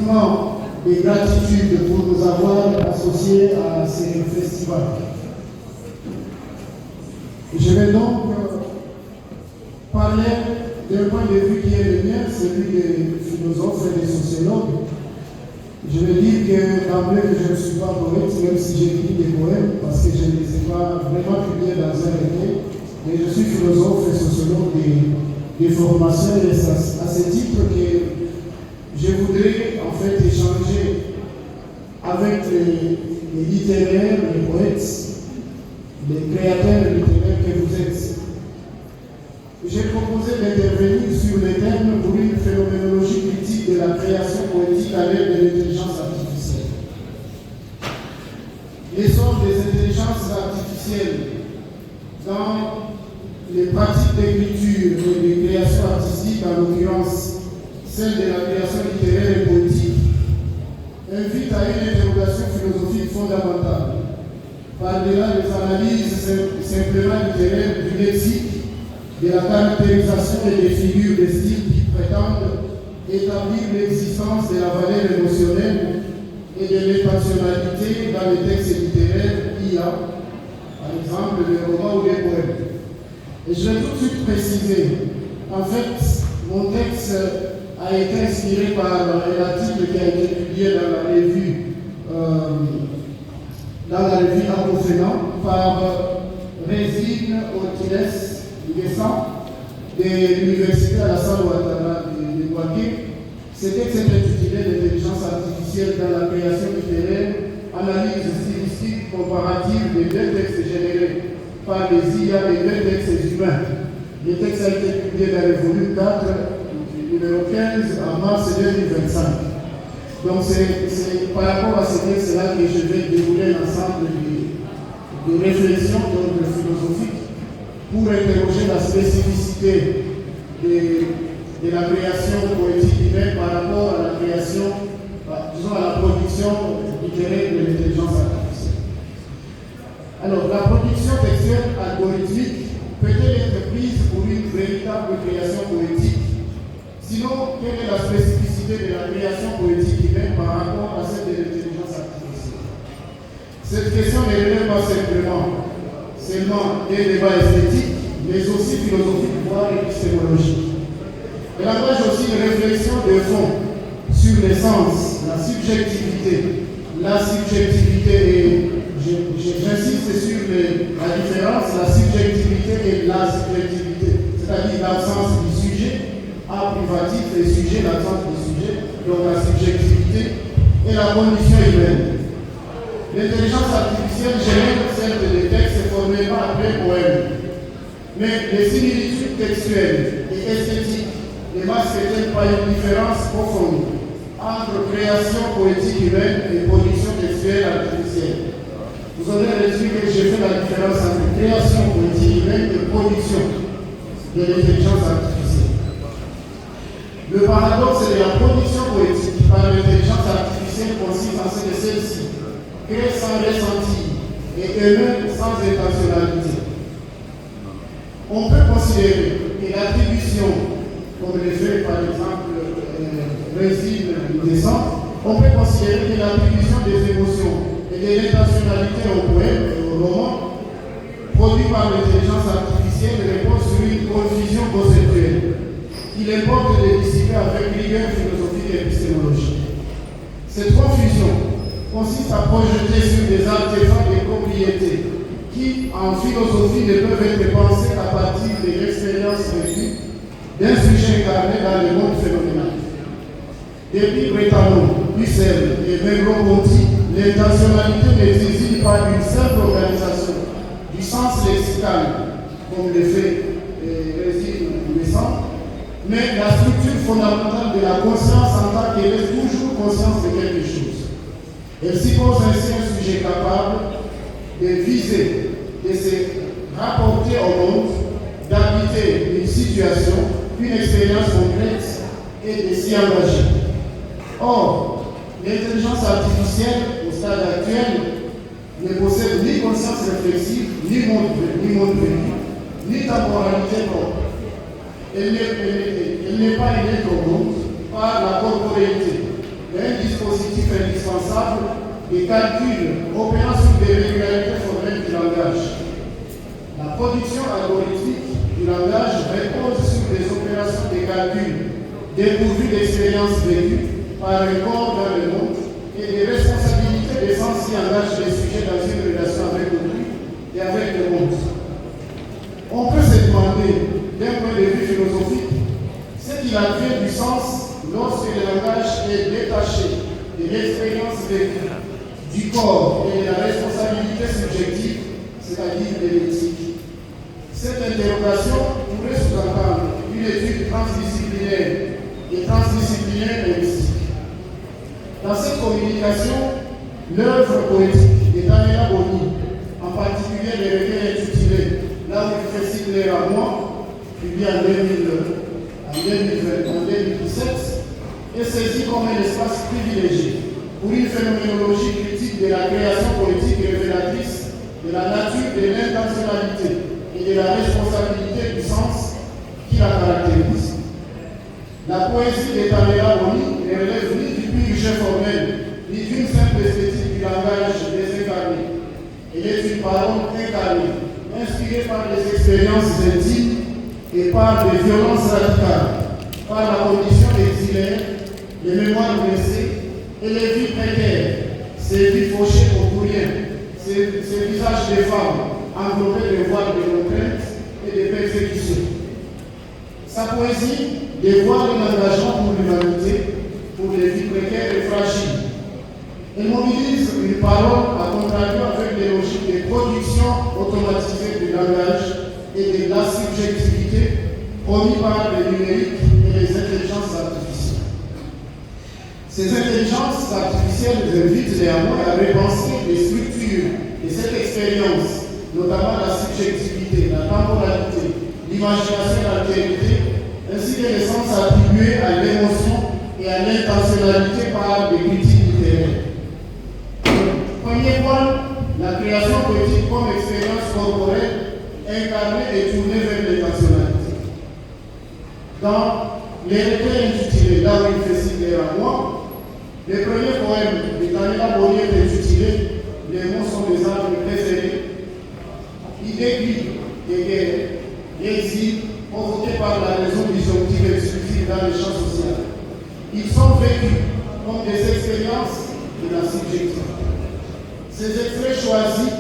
sentiments de gratitude pour nous avoir associés à ces festivals. Je vais donc parler d'un point de vue qui est le mien, celui des philosophes et des sociologues. Je vais dire que d'emblée que je ne suis pas poète, même si j'écris des poèmes, parce que je ne les ai pas vraiment publiés dans un recueil, mais je suis philosophe et sociologue des formations, et c'est à ce titre que je voudrais en fait échanger avec les littéraires, les poètes, les créateurs littéraires que vous êtes. J'ai proposé d'intervenir sur les thèmes pour une phénoménologie critique de la création poétique à l'aide de l'intelligence artificielle. L'essor des intelligences artificielles dans les pratiques d'écriture et de création artistique, en l'occurrence celle de la création littéraire et poétique, invite à une interrogation philosophique fondamentale. Par-delà les analyses simplement littéraires du lexique, de la caractérisation et des figures de style qui prétendent établir l'existence de la valeur émotionnelle et de l'intentionnalité dans les textes littéraires IA, par exemple les romans ou les poèmes. Et je vais tout de suite préciser, en fait, mon texte a été inspiré par un article qui a été publié dans la revue Argofénan par Résine Ortiles de l'Université Alassane Ouattara de Bouaké. Ce texte est intitulé l'intelligence artificielle dans la création littéraire, analyse stylistique comparative des deux textes générés par les IA et deux textes humains. Le texte a été publié dans le volume 4, numéro 15, en mars 2025. Donc c'est par rapport à ce texte-là que je vais dérouler l'ensemble de réflexions d'ordre philosophique pour interroger la spécificité de la création poétique humaine par rapport à la création, disons à la production littéraire de l'intelligence artificielle. Alors, la production textuelle algorithmique peut-elle être prise pour une véritable création poétique? Sinon, quelle est la spécificité de la création poétique humaine par rapport à celle de l'intelligence artificielle? Cette question ne relève pas seulement des débats esthétiques, mais aussi philosophiques, voire épistémologiques. Elle engage aussi une réflexion de fond sur l'essence, la subjectivité et j'insiste sur la différence, la subjectivité et la subjectivité, c'est-à-dire l'absence du sujet, A privatif et sujet, l'absence du sujet, donc la subjectivité et la condition humaine. L'intelligence artificielle génère certes des textes formellement appelés poèmes, mais les similitudes textuelles et esthétiques ne masquent-elles pas une différence profonde entre création poétique humaine et production textuelle artificielle? Vous aurez reçu que j'ai fait la différence entre création poétique humaine et production de l'intelligence artificielle. Le paradoxe de la production poétique par l'intelligence artificielle consiste en ce que celle-ci crée sans ressenti et émet sans intentionnalité. On peut considérer que l'attribution, comme le fait par exemple Résine Descente, on peut considérer que l'attribution des émotions et de l'intentionnalité au poème et au roman produit par l'intelligence artificielle répond sur une confusion conceptuelle qu'il importe de dissiper avec rigueur philosophique et épistémologique. Cette confusion consiste à projeter sur des artefacts de propriétés qui, en philosophie, ne peuvent être pensés qu'à partir de l'expérience vécue d'un sujet incarné dans le monde phénoménal. Depuis Bretano, Husserl et Merleau-Ponty, l'intentionnalité ne désigne pas une simple organisation du sens lexical, comme le fait Résine Descente, mais la structure fondamentale de la conscience en tant qu'elle est toujours conscience de quelque chose. Elle suppose ainsi un sujet capable de viser, de se rapporter au monde, d'habiter une situation, une expérience concrète et de s'y engager. Or, l'intelligence artificielle, au stade actuel, ne possède ni conscience réflexive, ni monde vécu, ni temporalité propre. Elle n'est pas innée au monde par la corporéité, mais un dispositif indispensable de calcul opérant sur des régularités formelles du langage. La production algorithmique du langage repose sur des opérations de calcul dépourvues d'expérience vécue par un corps dans le monde et des responsabilités de sens qui engagent les sujets dans une relation avec autrui et avec le monde. On peut se demander, d'un point de vue philosophique, ce qu'il advient du sens lorsque le langage est détaché de l'expérience vécue, du corps et de la responsabilité subjective, c'est-à-dire de l'éthique. Cette interrogation pourrait sous-entendre une étude transdisciplinaire et transdisciplinaire linguistique. Dans cette communication, l'œuvre poétique de Daniela Boni, en particulier les recueils intitulés Là où il fait si clair à moi, publié en 2017, est saisi comme un espace privilégié pour une phénoménologie critique de la création politique révélatrice de la nature de l'intentionnalité et de la responsabilité du sens qui la caractérise. La poésie de Daniela Boni ne relève ni du pur jeu formel, ni d'une simple esthétique du langage désincarné. Elle est une parole incarnée, inspirée par les expériences intimes et par des violences radicales, par la condition exilaire, les mémoires blessées et les vies précaires, ces vies fauchées pour rien, ces visages des femmes englobés de voiles de contraintes et de persécutions. Sa poésie dévoile un engagement pour l'humanité, pour les vies précaires et fragiles. Elle mobilise une parole à contrario avec les logiques de production automatisée du langage et de la subjectivité promis par les numériques et les intelligences artificielles. Ces intelligences artificielles invitent néanmoins à repenser les structures de cette expérience, notamment la subjectivité, la temporalité, l'imagination et l'altérité, ainsi que les sens attribués à l'émotion et à l'intentionnalité par des critiques littéraires. Premier point, la création poétique comme expérience corporelle incarnée et tournée vers l'intentionnalité. Dans les recueils intitulés Là où il fait si clair à moi, le premier poème de Daniela Boni est intitulé Les mots sont des arbres préférés. Il décrit des guerres, l'exil provoqués par la raison disjonctive exclusive dans le champ social. Ils sont vécus comme des expériences de la subjectivité. Ces extraits choisis,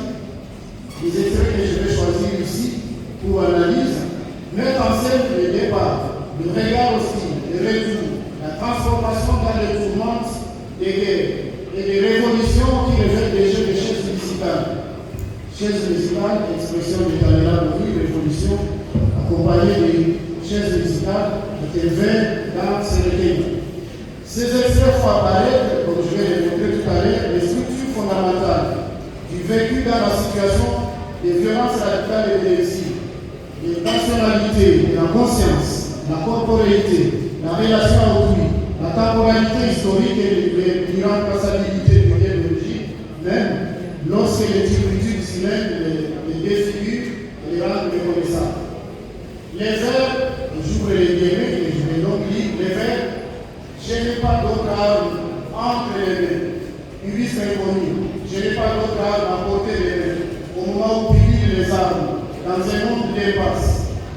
les extraits que je vais choisir ici pour analyse, mettent en scène le départ, le regard hostile, le retour, la transformation dans les tourmentes des guerres et des révolutions qui révèlent des jeux de chaises musicales. Chaises musicales, expression de Daniela Boni, révolution, accompagnée des chaises musicales interviennent dans ces recueils. Ces extraits font apparaître, comme je vais le montrer tout à l'heure, les structures fondamentales du vécu dans la situation des violences radicales et de l'exil, les nationalités, la conscience, la corporéité, la relation à autrui, la temporalité historique et l'irremplaçabilité du lien d'origine, même lorsque les turpitudes humaines les défigurent et les rendent reconnaissables. Les vers, j'ouvre les guillemets et je vais donc lire les vers. Je n'ai pas d'autre arme entre les mains, une vis inconnue. Je n'ai pas d'autre arme à portée des mains. Au moment où publient les armes, dans un monde d'impasse,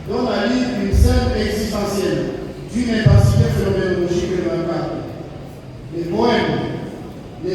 donne à lire une scène existentielle d'une intensité phénoménologique remarquable. Les poèmes